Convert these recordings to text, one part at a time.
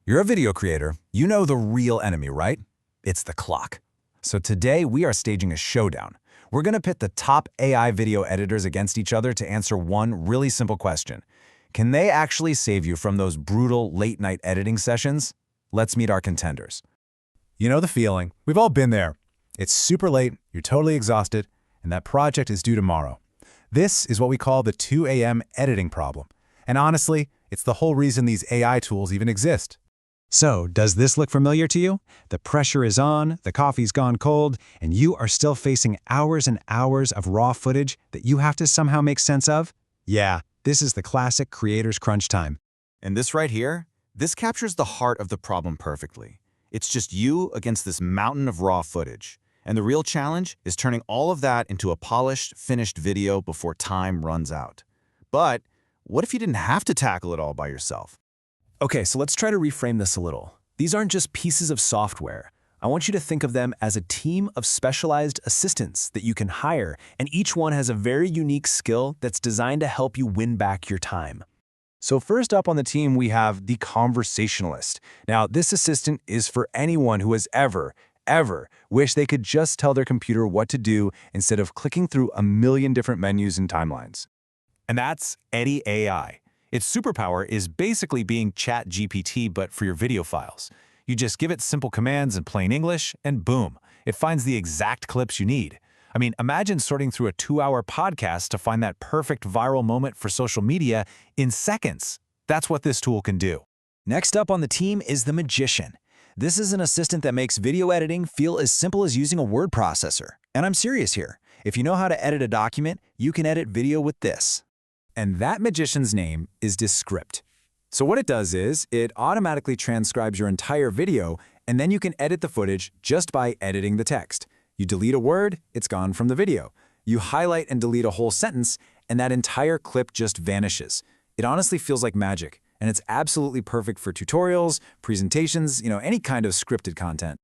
You're a video creator. You know the real enemy, right? It's the clock. So today we are staging a showdown. We're going to pit the top AI video editors against each other to answer one really simple question. Can they actually save you from those brutal late-night editing sessions? Let's meet our contenders. You know the feeling. We've all been there. It's super late, you're totally exhausted, and that project is due tomorrow. This is what we call the 2 a.m. editing problem. And honestly, it's the whole reason these AI tools even exist. So, does this look familiar to you? The pressure is on, the coffee's gone cold, and you are still facing hours and hours of raw footage that you have to somehow make sense of? Yeah, this is the classic creator's crunch time. And this right here, this captures the heart of the problem perfectly. It's just you against this mountain of raw footage. And the real challenge is turning all of that into a polished, finished video before time runs out. But what if you didn't have to tackle it all by yourself? Okay, so let's try to reframe this a little. These aren't just pieces of software. I want you to think of them as a team of specialized assistants that you can hire, and each one has a very unique skill that's designed to help you win back your time. So first up on the team, we have the conversationalist. Now, this assistant is for anyone who has ever wished they could just tell their computer what to do instead of clicking through a million different menus and timelines. And that's Eddy AI. Its superpower is basically being ChatGPT, but for your video files. You just give it simple commands in plain English, and boom, it finds the exact clips you need. I mean, imagine sorting through a 2-hour podcast to find that perfect viral moment for social media in seconds. That's what this tool can do. Next up on the team is the magician. This is an assistant that makes video editing feel as simple as using a word processor. And I'm serious here. If you know how to edit a document, you can edit video with this. And that magician's name is Descript. So what it does is, it automatically transcribes your entire video, and then you can edit the footage just by editing the text. You delete a word, it's gone from the video. You highlight and delete a whole sentence, and that entire clip just vanishes. It honestly feels like magic, and it's absolutely perfect for tutorials, presentations, any kind of scripted content.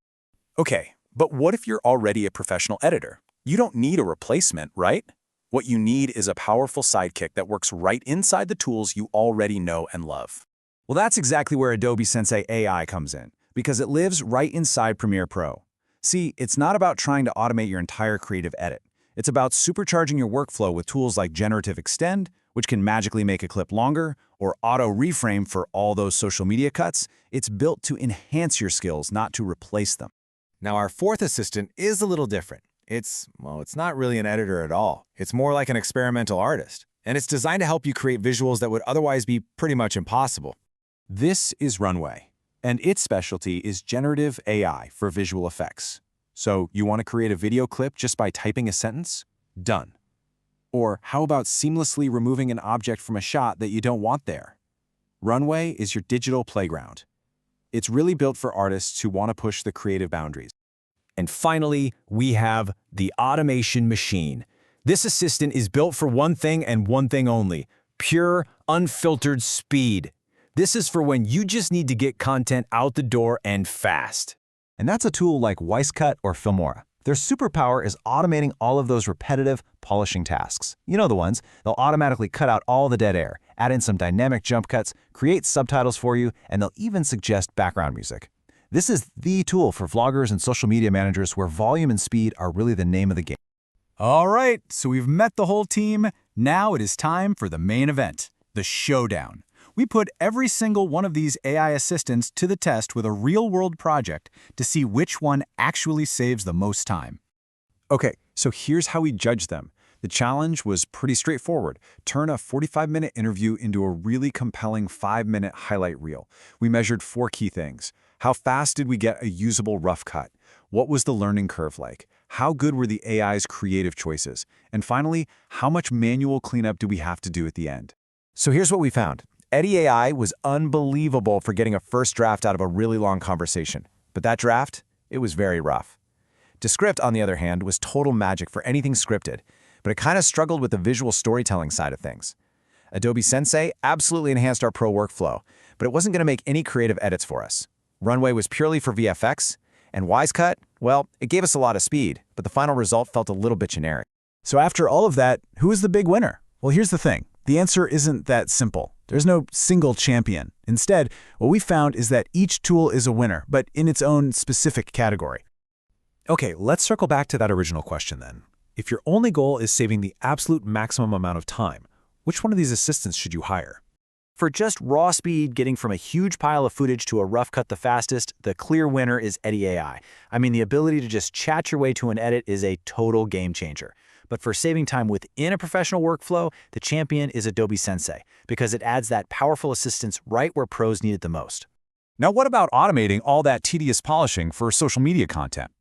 Okay, but what if you're already a professional editor? You don't need a replacement, right? What you need is a powerful sidekick that works right inside the tools you already know and love. Well, that's exactly where Adobe Sensei AI comes in, because it lives right inside Premiere Pro. See, it's not about trying to automate your entire creative edit. It's about supercharging your workflow with tools like Generative Extend, which can magically make a clip longer, or Auto Reframe for all those social media cuts. It's built to enhance your skills, not to replace them. Now, our fourth assistant is a little different. It's not really an editor at all. It's more like an experimental artist. And it's designed to help you create visuals that would otherwise be pretty much impossible. This is Runway, and its specialty is generative AI for visual effects. So you want to create a video clip just by typing a sentence? Done. Or how about seamlessly removing an object from a shot that you don't want there? Runway is your digital playground. It's really built for artists who want to push the creative boundaries. And finally, we have the automation machine. This assistant is built for one thing and one thing only: pure, unfiltered speed. This is for when you just need to get content out the door and fast. And that's a tool like Wisecut or Filmora. Their superpower is automating all of those repetitive, polishing tasks. You know the ones. They'll automatically cut out all the dead air, add in some dynamic jump cuts, create subtitles for you, and they'll even suggest background music. This is the tool for vloggers and social media managers where volume and speed are really the name of the game. All right, so we've met the whole team. Now it is time for the main event, the showdown. We put every single one of these AI assistants to the test with a real-world project to see which one actually saves the most time. Okay, so here's how we judge them. The challenge was pretty straightforward. Turn a 45-minute interview into a really compelling 5-minute highlight reel. We measured 4 key things. How fast did we get a usable rough cut? What was the learning curve like? How good were the AI's creative choices? And finally, how much manual cleanup do we have to do at the end? So here's what we found. Eddy AI was unbelievable for getting a first draft out of a really long conversation. But that draft, it was very rough. Descript, on the other hand, was total magic for anything scripted, but it kind of struggled with the visual storytelling side of things. Adobe Sensei absolutely enhanced our pro workflow, but it wasn't going to make any creative edits for us. Runway was purely for VFX, and Wisecut, well, it gave us a lot of speed, but the final result felt a little bit generic. So after all of that, who is the big winner? Well, here's the thing. The answer isn't that simple. There's no single champion. Instead, what we found is that each tool is a winner, but in its own specific category. Okay, let's circle back to that original question then. If your only goal is saving the absolute maximum amount of time, which one of these assistants should you hire? For just raw speed, getting from a huge pile of footage to a rough cut the fastest, the clear winner is Edit AI. I mean, the ability to just chat your way to an edit is a total game changer. But for saving time within a professional workflow, the champion is Adobe Sensei, because it adds that powerful assistance right where pros need it the most. Now, what about automating all that tedious polishing for social media content?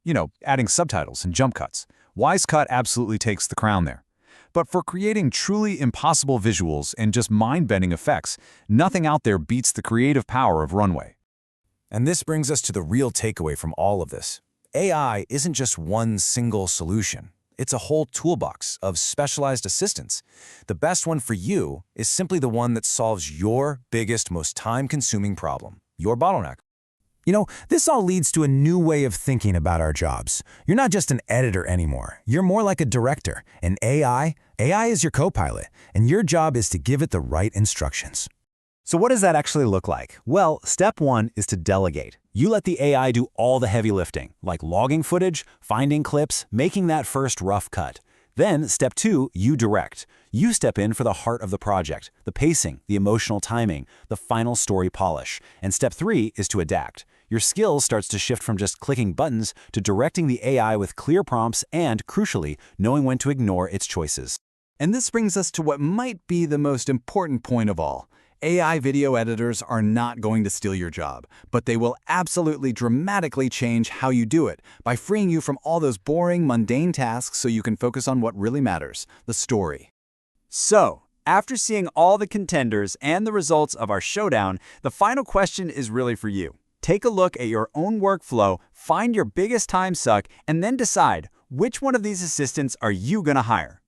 Adding subtitles and jump cuts. WiseCut absolutely takes the crown there. But for creating truly impossible visuals and just mind-bending effects, nothing out there beats the creative power of Runway. And this brings us to the real takeaway from all of this. AI isn't just one single solution. It's a whole toolbox of specialized assistants. The best one for you is simply the one that solves your biggest, most time-consuming problem, your bottleneck. This all leads to a new way of thinking about our jobs. You're not just an editor anymore. You're more like a director. And AI is your co-pilot, and your job is to give it the right instructions. So what does that actually look like? Well, step one is to delegate. You let the AI do all the heavy lifting, like logging footage, finding clips, making that first rough cut. Then, step two, you direct. You step in for the heart of the project, the pacing, the emotional timing, the final story polish. And step three is to adapt. Your skill starts to shift from just clicking buttons to directing the AI with clear prompts and, crucially, knowing when to ignore its choices. And this brings us to what might be the most important point of all. AI video editors are not going to steal your job, but they will absolutely dramatically change how you do it by freeing you from all those boring, mundane tasks so you can focus on what really matters, the story. So, after seeing all the contenders and the results of our showdown, the final question is really for you. Take a look at your own workflow, find your biggest time suck, and then decide which one of these assistants are you going to hire.